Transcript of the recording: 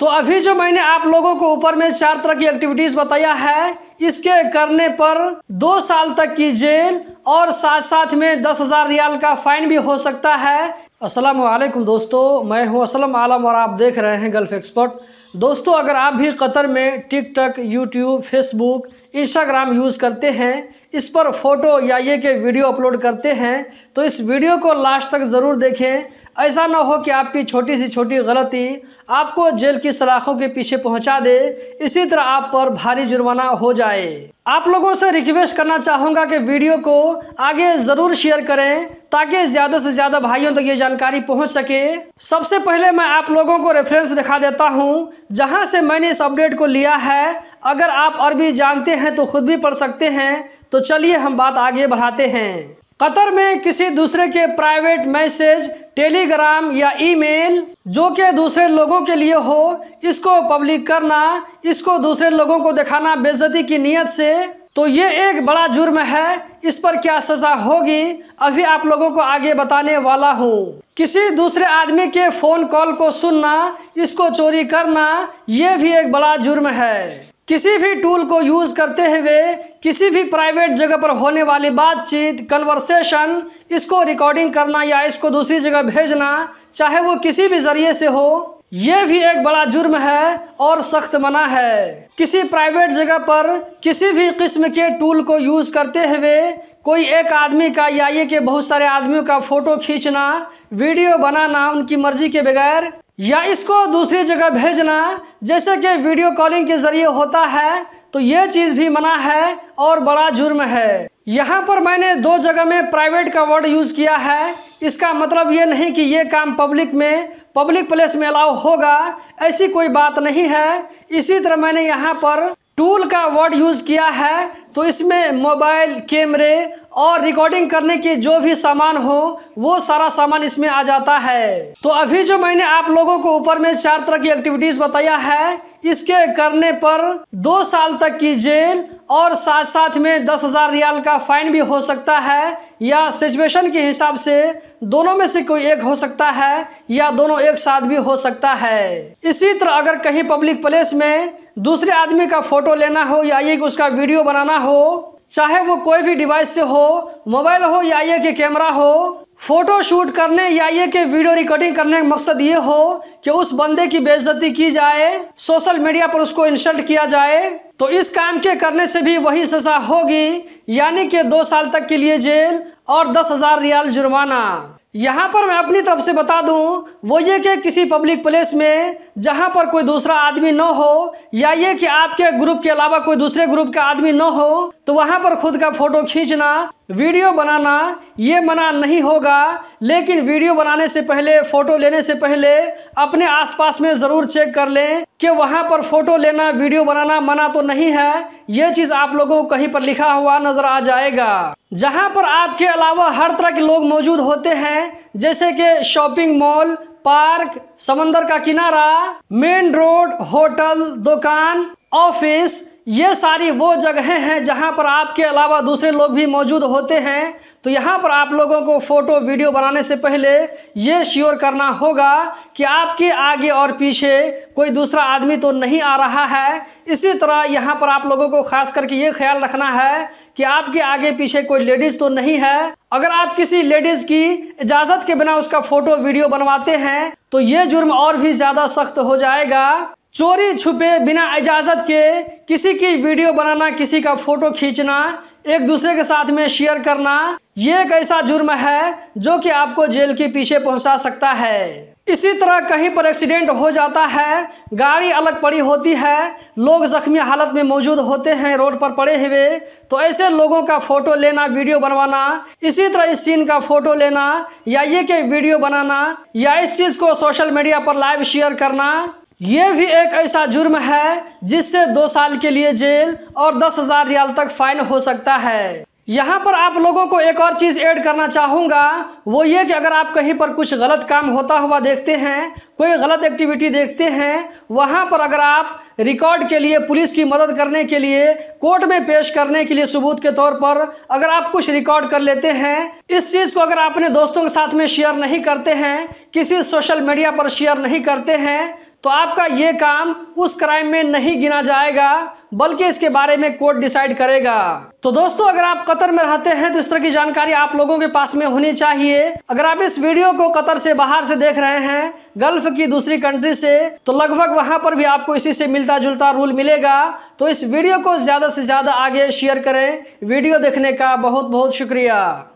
तो अभी जो मैंने आप लोगों को ऊपर में 4 तरह की एक्टिविटीज बताया है, इसके करने पर 2 साल तक की जेल और साथ साथ में 10,000 रियाल का फाइन भी हो सकता है। अस्सलाम वालेकुम दोस्तों, मैं हूं असलम आलम और आप देख रहे हैं गल्फ एक्सपर्ट। दोस्तों, अगर आप भी कतर में TikTok, YouTube, Facebook, Instagram use करते हैं, इस पर फोटो या ये के वीडियो अपलोड करते हैं, तो इस वीडियो को लास्ट तक ज़रूर देखें। ऐसा ना हो कि आपकी छोटी सी छोटी गलती आपको जेल की सलाखों के पीछे पहुंचा दे, इसी तरह आप पर भारी जुर्माना हो जाए। आप लोगों से रिक्वेस्ट करना चाहूँगा कि वीडियो को आगे ज़रूर शेयर करें ताकि ज़्यादा से ज़्यादा भाइयों तक ये जानकारी पहुंच सके। सबसे पहले मैं आप लोगों को रेफरेंस दिखा देता हूं जहां से मैंने इस अपडेट को लिया है। अगर आप अरबी जानते हैं तो खुद भी पढ़ सकते हैं। तो चलिए हम बात आगे बढ़ाते हैं। कतर में किसी दूसरे के प्राइवेट मैसेज, टेलीग्राम या ईमेल जो कि दूसरे लोगों के लिए हो, इसको पब्लिक करना, इसको दूसरे लोगों को दिखाना बेइज्जती की नीयत से, तो ये एक बड़ा जुर्म है। इस पर क्या सजा होगी अभी आप लोगों को आगे बताने वाला हूँ। किसी दूसरे आदमी के फ़ोन कॉल को सुनना, इसको चोरी करना, ये भी एक बड़ा जुर्म है। किसी भी टूल को यूज़ करते हुए किसी भी प्राइवेट जगह पर होने वाली बातचीत, कन्वर्सेशन, इसको रिकॉर्डिंग करना या इसको दूसरी जगह भेजना, चाहे वो किसी भी ज़रिए से हो, ये भी एक बड़ा जुर्म है और सख्त मना है। किसी प्राइवेट जगह पर किसी भी किस्म के टूल को यूज़ करते हुए कोई एक आदमी का या ये के बहुत सारे आदमियों का फ़ोटो खींचना, वीडियो बनाना उनकी मर्जी के बगैर, या इसको दूसरी जगह भेजना जैसे कि वीडियो कॉलिंग के ज़रिए होता है, तो ये चीज़ भी मना है और बड़ा जुर्म है। यहाँ पर मैंने 2 जगह में प्राइवेट का वर्ड यूज़ किया है। इसका मतलब ये नहीं कि ये काम पब्लिक प्लेस में अलाउ होगा, ऐसी कोई बात नहीं है। इसी तरह मैंने यहाँ पर टूल का वर्ड यूज़ किया है, तो इसमें मोबाइल, कैमरे और रिकॉर्डिंग करने की जो भी सामान हो, वो सारा सामान इसमें आ जाता है। तो अभी जो मैंने आप लोगों को ऊपर में 4 तरह की एक्टिविटीज़ बताया है, इसके करने पर 2 साल तक की जेल और साथ साथ में 10,000 रियाल का फाइन भी हो सकता है, या सिचुएशन के हिसाब से दोनों में से कोई एक हो सकता है या दोनों एक साथ भी हो सकता है। इसी तरह अगर कहीं पब्लिक प्लेस में दूसरे आदमी का फोटो लेना हो या ये उसका वीडियो बनाना हो, चाहे वो कोई भी डिवाइस से हो, मोबाइल हो या ये के कैमरा हो, फोटो शूट करने या ये के वीडियो रिकॉर्डिंग करने का मकसद ये हो कि उस बंदे की बेइज्जती की जाए, सोशल मीडिया पर उसको इंसल्ट किया जाए, तो इस काम के करने से भी वही सजा होगी, यानी कि 2 साल तक के लिए जेल और 10,000 रियाल जुर्माना। यहाँ पर मैं अपनी तरफ से बता दूं, वो ये कि किसी पब्लिक प्लेस में जहाँ पर कोई दूसरा आदमी न हो, या ये कि आपके ग्रुप के अलावा कोई दूसरे ग्रुप का आदमी न हो, तो वहाँ पर खुद का फ़ोटो खींचना, वीडियो बनाना, ये मना नहीं होगा। लेकिन वीडियो बनाने से पहले, फ़ोटो लेने से पहले अपने आसपास में ज़रूर चेक कर लें कि वहाँ पर फ़ोटो लेना, वीडियो बनाना मना तो नहीं है। ये चीज़ आप लोगों को कहीं पर लिखा हुआ नज़र आ जाएगा। जहाँ पर आपके अलावा हर तरह के लोग मौजूद होते हैं, जैसे कि शॉपिंग मॉल, पार्क, समंदर का किनारा, मेन रोड, होटल, दुकान, ऑफिस, ये सारी वो जगहें हैं जहां पर आपके अलावा दूसरे लोग भी मौजूद होते हैं। तो यहां पर आप लोगों को फ़ोटो वीडियो बनाने से पहले ये श्योर करना होगा कि आपके आगे और पीछे कोई दूसरा आदमी तो नहीं आ रहा है। इसी तरह यहां पर आप लोगों को खास करके ये ख्याल रखना है कि आपके आगे पीछे कोई लेडीज़ तो नहीं है। अगर आप किसी लेडीज़ की इजाज़त के बिना उसका फ़ोटो वीडियो बनवाते हैं तो ये जुर्म और भी ज़्यादा सख्त हो जाएगा। चोरी छुपे बिना इजाज़त के किसी की वीडियो बनाना, किसी का फ़ोटो खींचना, एक दूसरे के साथ में शेयर करना, ये एक ऐसा जुर्म है जो कि आपको जेल के पीछे पहुंचा सकता है। इसी तरह कहीं पर एक्सीडेंट हो जाता है, गाड़ी अलग पड़ी होती है, लोग जख्मी हालत में मौजूद होते हैं रोड पर पड़े हुए, तो ऐसे लोगों का फ़ोटो लेना, वीडियो बनवाना, इसी तरह इस सीन का फ़ोटो लेना या ये के वीडियो बनाना या इस चीज़ को सोशल मीडिया पर लाइव शेयर करना, ये भी एक ऐसा जुर्म है जिससे 2 साल के लिए जेल और 10,000 रियाल तक फाइन हो सकता है। यहाँ पर आप लोगों को एक और चीज़ ऐड करना चाहूँगा, वो ये कि अगर आप कहीं पर कुछ गलत काम होता हुआ देखते हैं, कोई गलत एक्टिविटी देखते हैं, वहाँ पर अगर आप रिकॉर्ड के लिए, पुलिस की मदद करने के लिए, कोर्ट में पेश करने के लिए सबूत के तौर पर अगर आप कुछ रिकॉर्ड कर लेते हैं, इस चीज़ को अगर अपने दोस्तों के साथ में शेयर नहीं करते हैं, किसी सोशल मीडिया पर शेयर नहीं करते हैं, तो आपका ये काम उस क्राइम में नहीं गिना जाएगा, बल्कि इसके बारे में कोर्ट डिसाइड करेगा। तो दोस्तों, अगर आप कतर में रहते हैं तो इस तरह की जानकारी आप लोगों के पास में होनी चाहिए। अगर आप इस वीडियो को कतर से बाहर से देख रहे हैं, गल्फ की दूसरी कंट्री से, तो लगभग वहां पर भी आपको इसी से मिलता जुलता रूल मिलेगा। तो इस वीडियो को ज्यादा से ज्यादा आगे शेयर करें। वीडियो देखने का बहुत बहुत शुक्रिया।